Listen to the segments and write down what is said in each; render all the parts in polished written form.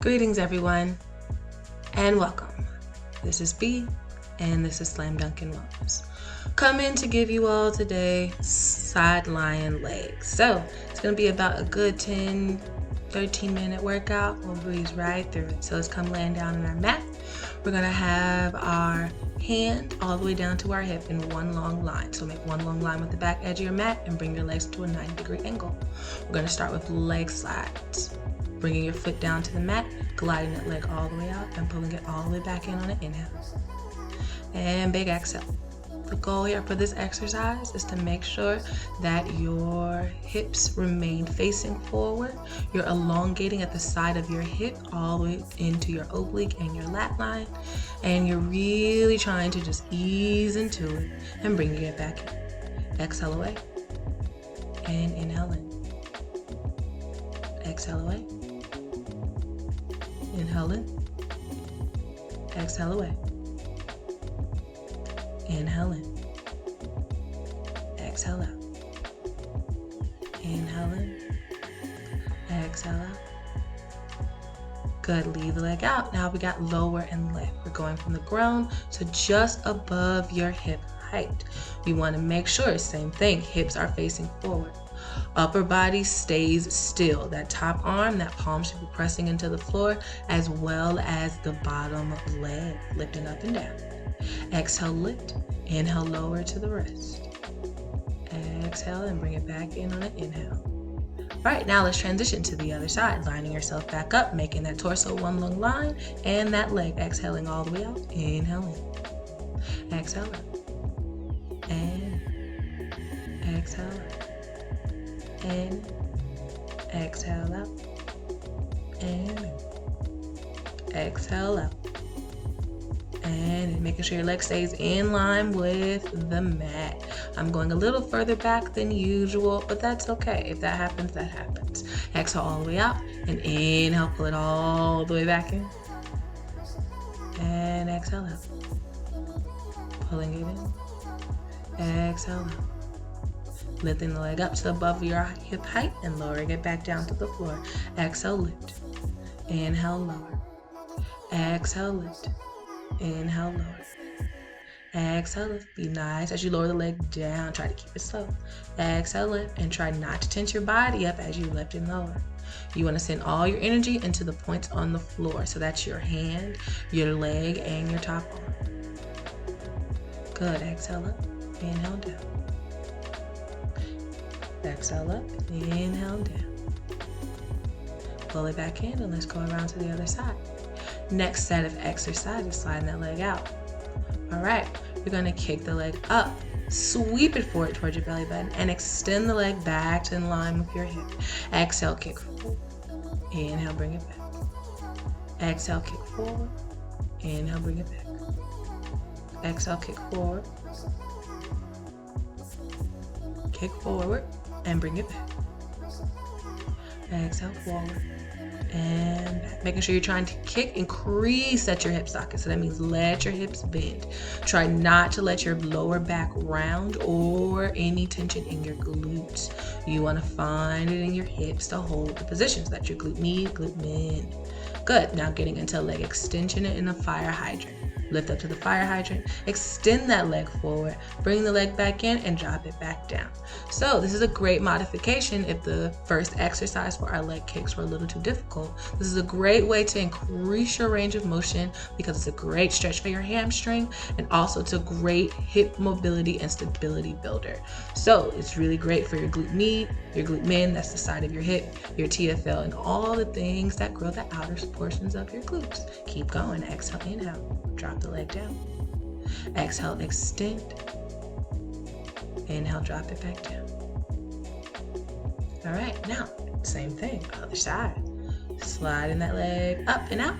Greetings everyone, and welcome. This is B, and this is Slam Dunkin' Wellness. Come in to give you all today side lying legs. So it's going to be about a good 10-13 minute workout. We'll breeze right through it. So let's come laying down on our mat. We're going to have our hand all the way down to our hip in one long line. So make one long line with the back edge of your mat and bring your legs to a 90-degree angle. We're going to start with leg slides. Bringing your foot down to the mat, gliding that leg all the way out and pulling it all the way back in on an inhale. And big exhale. The goal here for this exercise is to make sure that your hips remain facing forward. You're elongating at the side of your hip all the way into your oblique and your lat line. And you're really trying to just ease into it and bringing it back in. Exhale away. And inhale in. Exhale away. Inhale in. Exhale away. Inhale in. Exhale out. Inhale in. Exhale out. Good. Leave the leg out. Now we got lower and lift. We're going from the ground to just above your hip height. You want to make sure, same thing, hips are facing forward. Upper body stays still. That top arm, that palm should be pressing into the floor, as well as the bottom leg, lifting up and down. Exhale, lift. Inhale, lower to the wrist. Exhale and bring it back in on an inhale. All right, now let's transition to the other side, lining yourself back up, making that torso one long line, and that leg exhaling all the way out. Inhale in. Exhale out. And exhale out. In, exhale out, and exhale out, and making sure your leg stays in line with the mat. I'm going a little further back than usual, but that's okay. If that happens, that happens. Exhale all the way out, and inhale, pull it all the way back in, and exhale out, pulling it in, exhale out. Lifting the leg up to above your hip height and lowering it back down to the floor. Exhale, lift. Inhale, lower. Exhale, lift. Inhale, lower. Exhale, lift. Be nice as you lower the leg down. Try to keep it slow. Exhale, lift. And try not to tense your body up as you lift and lower. You want to send all your energy into the points on the floor. So that's your hand, your leg, and your top arm. Good. Exhale up. Inhale down. Exhale up, inhale down. Pull it back in and let's go around to the other side. Next set of exercises, sliding that leg out. All right, you're gonna kick the leg up, sweep it forward towards your belly button and extend the leg back to in line with your hip. Exhale, kick forward. Inhale, bring it back. Exhale, kick forward. Inhale, bring it back. Exhale, kick forward. Kick forward. And bring it back. Exhale forward and back. Making sure you're trying to kick, increase at your hip socket. So that means let your hips bend. Try not to let your lower back round or any tension in your glutes. You want to find it in your hips to hold the positions. That's your glute med, glute min. Good. Now getting into leg extension in a fire hydrant. Lift up to the fire hydrant, extend that leg forward, bring the leg back in and drop it back down. So this is a great modification if the first exercise for our leg kicks were a little too difficult. This is a great way to increase your range of motion because it's a great stretch for your hamstring and also it's a great hip mobility and stability builder. So it's really great for your glute med, your glute min, that's the side of your hip, your TFL, and all the things that grow the outer portions of your glutes. Keep going. Exhale, inhale. Drop the leg down. Exhale, extend. Inhale, drop it back down. All right, now, same thing, other side. Sliding that leg up and out.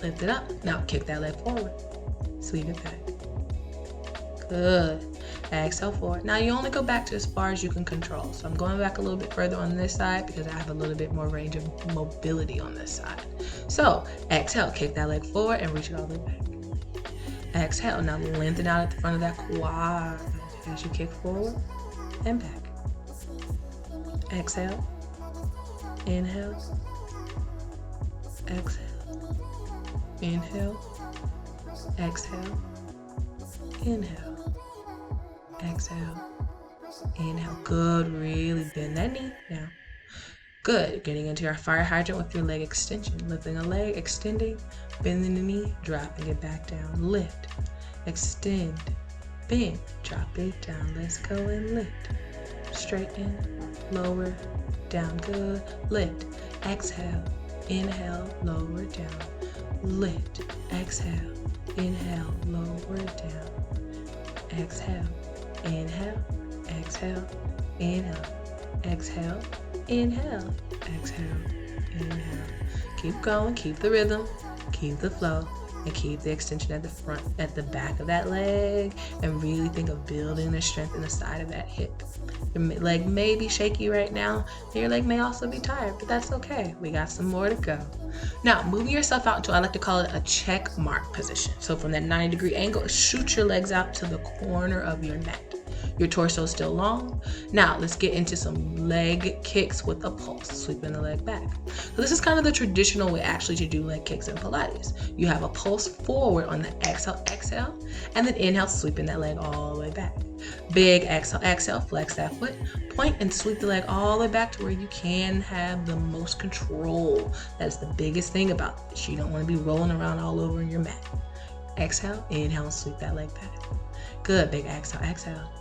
Lift it up. Now, kick that leg forward. Sweep it back. Good. Exhale forward. Now, you only go back to as far as you can control. So I'm going back a little bit further on this side because I have a little bit more range of mobility on this side. So exhale, kick that leg forward and reach it all the way back. Exhale, now lengthen out at the front of that quad as you kick forward and back. Exhale, inhale, exhale, inhale, exhale, inhale, exhale, inhale. Good, really bend that knee now. Good, getting into our fire hydrant with your leg extension. Lifting a leg, extending, bending the knee, dropping it back down. Lift, extend, bend, drop it down. Let's go and lift. Straighten, lower, down. Good. Lift, exhale, inhale, lower, down. Lift, exhale, inhale, lower, down. Exhale, inhale, exhale, inhale, exhale, inhale, exhale, inhale. Keep going, keep the rhythm, keep the flow, and keep the extension at the front, at the back of that leg, and really think of building the strength in the side of that hip. Your leg may be shaky right now, and your leg may also be tired, but that's okay. We got some more to go. Now, moving yourself out into, I like to call it a check mark position. So from that 90-degree angle, shoot your legs out to the corner of your mat. Your torso is still long. Now let's get into some leg kicks with a pulse, sweeping the leg back. So this is kind of the traditional way actually to do leg kicks in Pilates. You have a pulse forward on the exhale, exhale, and then inhale, sweeping that leg all the way back. Big exhale, exhale, flex that foot, point and sweep the leg all the way back to where you can have the most control. That's the biggest thing about this. You don't want to be rolling around all over in your mat. Exhale, inhale, sweep that leg back. Good, big exhale, exhale.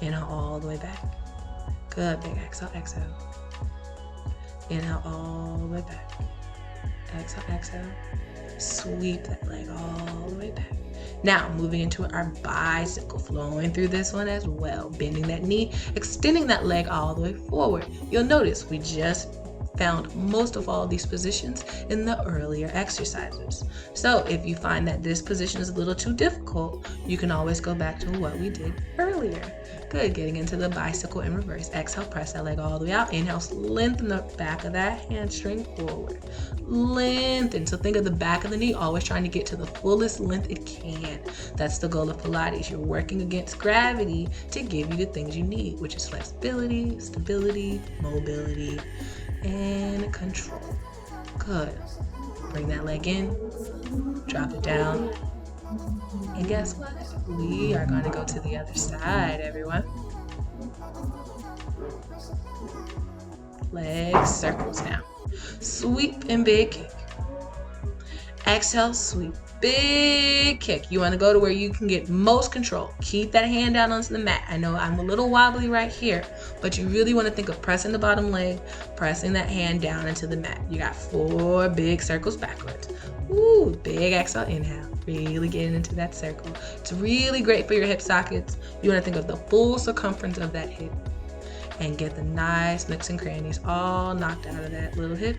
Inhale all the way back. Good, big exhale, exhale. Inhale all the way back. Exhale, exhale. Sweep that leg all the way back. Now, moving into our bicycle, flowing through this one as well. Bending that knee, extending that leg all the way forward. You'll notice we just found most of all these positions in the earlier exercises. So if you find that this position is a little too difficult, you can always go back to what we did earlier. Good, getting into the bicycle in reverse. Exhale, press that leg all the way out. Inhale, lengthen the back of that hamstring forward. Lengthen. So think of the back of the knee, always trying to get to the fullest length it can. That's the goal of Pilates. You're working against gravity to give you the things you need, which is flexibility, stability, mobility, and control. Good. Bring that leg in, drop it down, and guess what? We are going to go to the other side, everyone. Leg circles now. Sweep and big kick. Exhale, sweep, big kick. You want to go to where you can get most control. Keep that hand down onto the mat. I know I'm a little wobbly right here, but you really want to think of pressing the bottom leg, pressing that hand down into the mat. You got 4 big circles backwards. Ooh, big exhale, inhale. Really getting into that circle. It's really great for your hip sockets. You want to think of the full circumference of that hip and get the nice nooks and crannies all knocked out of that little hip.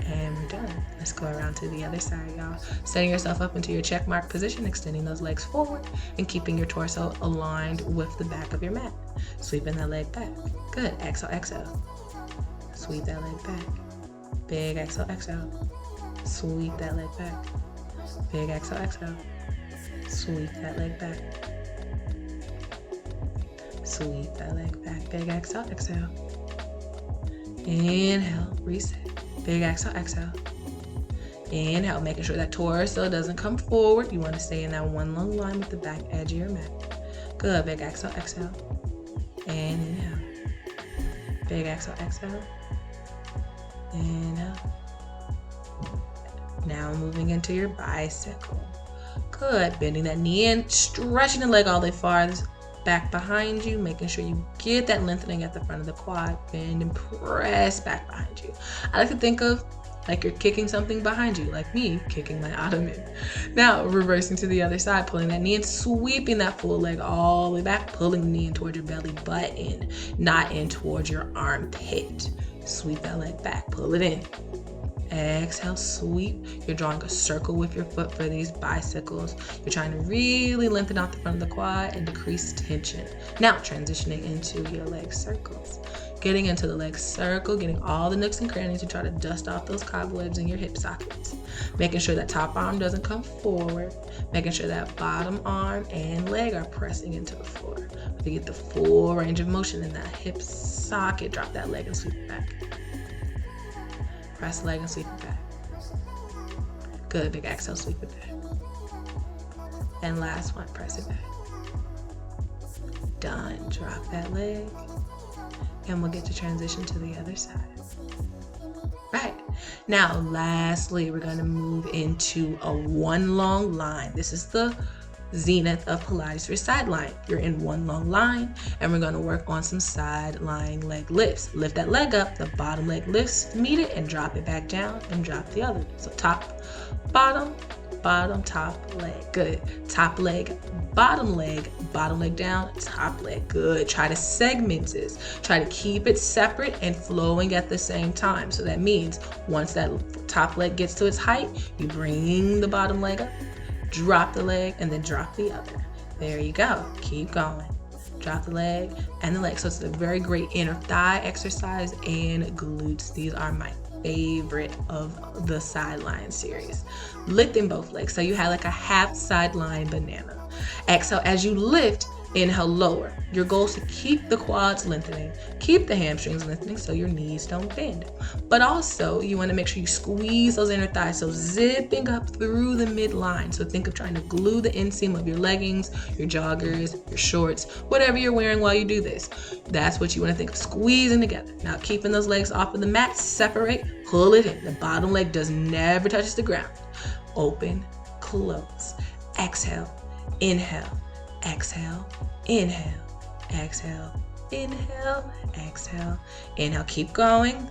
And we're done. Let's go around to the other side, y'all. Setting yourself up into your check mark position, extending those legs forward and keeping your torso aligned with the back of your mat. Sweeping that leg back. Good. Exhale, exhale. Sweep that leg back. Big exhale, exhale. Sweep that leg back. Big exhale, exhale. Sweep that leg back. Sweep that leg back. Big exhale, exhale. Inhale, reset. Big exhale, exhale. Inhale, making sure that torso doesn't come forward. You want to stay in that one long line with the back edge of your mat. Good, big exhale, exhale. And inhale. Big exhale, exhale. Inhale. Now moving into your bicycle. Good, bending that knee in, stretching the leg all the way far back behind you, making sure you get that lengthening at the front of the quad. Bend and press back behind you. I like to think of like you're kicking something behind you, like me kicking my ottoman. Now reversing to the other side, pulling that knee in, sweeping that full leg all the way back, pulling the knee in towards your belly button, not in towards your armpit. Sweep that leg back, pull it in. Exhale, sweep. You're drawing a circle with your foot for these bicycles. You're trying to really lengthen out the front of the quad and decrease tension. Now transitioning into your leg circles. Getting into the leg circle, getting all the nooks and crannies to try to dust off those cobwebs in your hip sockets. Making sure that top arm doesn't come forward. Making sure that bottom arm and leg are pressing into the floor. To get the full range of motion in that hip socket, drop that leg and sweep it back. Press the leg and sweep it back. Good, big exhale, sweep it back. And last one, press it back. Done. Drop that leg. And we'll get to transition to the other side. Right. Now, lastly, we're going to move into a one long line. This is the zenith of Pilates for side line. You're in one long line, and we're going to work on some side lying leg lifts. Lift that leg up, the bottom leg lifts to meet it, and drop it back down and drop the other. So top, bottom, top leg. Good. Top leg, bottom leg down, top leg. Good. Try to segment this. Try to keep it separate and flowing at the same time. So that means once that top leg gets to its height, you bring the bottom leg up, drop the leg, and then drop the other. There you go. Keep going. Drop the leg and the leg. So it's a very great inner thigh exercise and glutes. These are my favorite of the sideline series. Lifting both legs. So you have like a half sideline banana. Exhale as you lift. Inhale, lower. Your goal is to keep the quads lengthening, keep the hamstrings lengthening so your knees don't bend. But also, you want to make sure you squeeze those inner thighs, so zipping up through the midline. So think of trying to glue the inseam of your leggings, your joggers, your shorts, whatever you're wearing while you do this. That's what you want to think of, squeezing together. Now, keeping those legs off of the mat, separate, pull it in. The bottom leg does never touch the ground. Open, close. Exhale, inhale. Exhale, inhale, exhale, inhale, exhale, inhale. Keep going.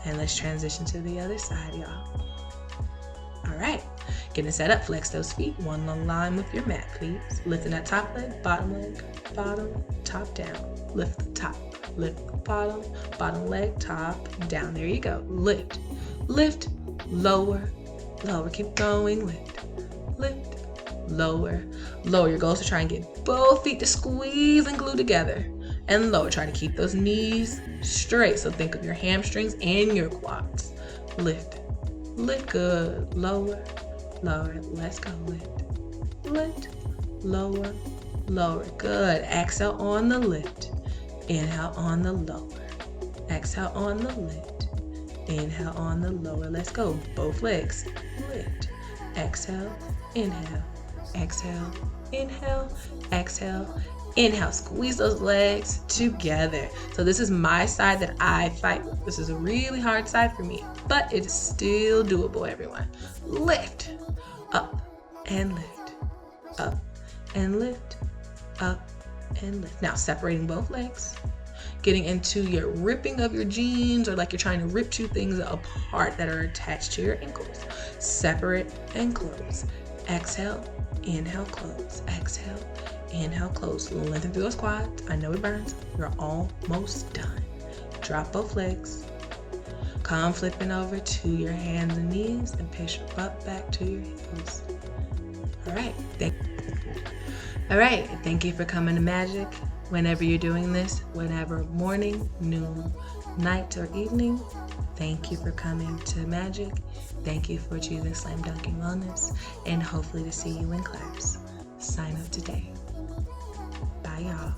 And let's transition to the other side, y'all. All right, getting set up. Flex those feet. One long line with your mat, please. Lifting that top leg, bottom, top down. Lift the top, lift the bottom leg, top, down. There you go. Lift, lower, keep going. Lift, lower. Your goal is to try and get both feet to squeeze and glue together. And lower. Try to keep those knees straight. So think of your hamstrings and your quads. Lift, good. Lower. Let's go. Lift, lower. Good. Exhale on the lift. Inhale on the lower. Exhale on the lift. Inhale on the lower. Let's go. Both legs. Lift. Exhale. Inhale. Exhale, inhale, exhale, inhale. Squeeze those legs together. So this is my side that I fight with. This is a really hard side for me, but it's still doable, everyone. Lift, up and lift, up and lift, up and lift. Now separating both legs, getting into your ripping of your jeans, or like you're trying to rip two things apart that are attached to your ankles. Separate and close. Exhale, inhale, close. Exhale, inhale, close. Lengthen through those quads. I know it burns. You're almost done. Drop both legs. Come flipping over to your hands and knees and push your butt back to your heels. All right. Thank you for coming to MATGIC. Whenever you're doing this, whenever morning, noon, night, or evening, thank you for coming to MATGIC. Thank you for choosing Slam Dunking Wellness, and hopefully to see you in class. Sign up today. Bye, y'all.